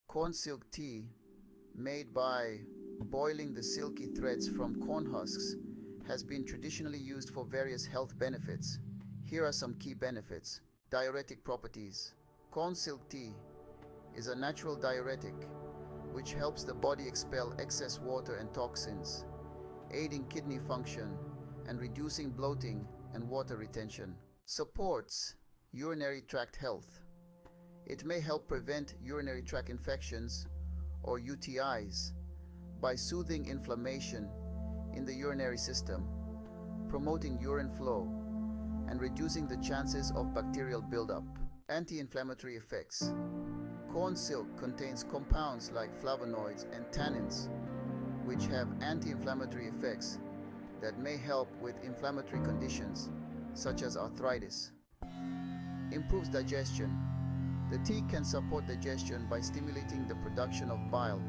Corn silk tea, made by boiling the silky threads from corn husks, has been traditionally used for various health benefits. Here are some key benefits. Diuretic properties. Corn silk tea is a natural diuretic which helps the body expel excess water and toxins, aiding kidney function and reducing bloating and water retention. Supports urinary tract health. It may help prevent urinary tract infections or UTIs by soothing inflammation in the urinary system, promoting urine flow, and reducing the chances of bacterial buildup. Anti-inflammatory effects. Corn silk contains compounds like flavonoids and tannins, which have anti-inflammatory effects that may help with inflammatory conditions such as arthritis. Improves digestion. The tea can support digestion by stimulating the production of bile,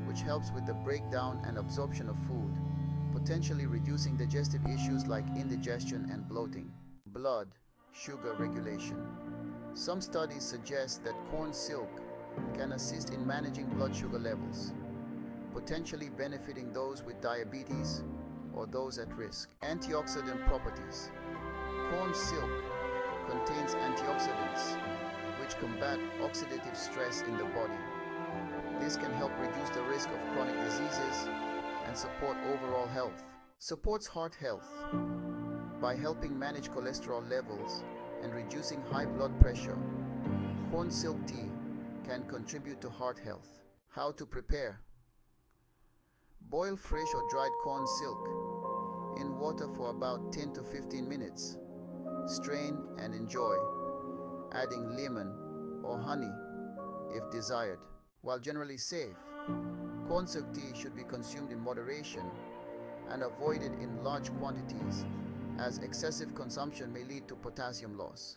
which helps with the breakdown and absorption of food, potentially reducing digestive issues like indigestion and bloating. Blood sugar regulation. Some studies suggest that corn silk can assist in managing blood sugar levels, potentially benefiting those with diabetes or those at risk. Antioxidant properties. Corn silk contains antioxidants which combat oxidative stress in the body. This can help reduce the risk of chronic diseases and support overall health. Supports heart health by helping manage cholesterol levels and reducing high blood pressure. Corn silk tea can contribute to heart health. How to prepare. Boil fresh or dried corn silk in water for about 10 to 15 minutes. Strain and enjoy, adding lemon or honey if desired. While generally safe, corn silk tea should be consumed in moderation and avoided in large quantities, as excessive consumption may lead to potassium loss.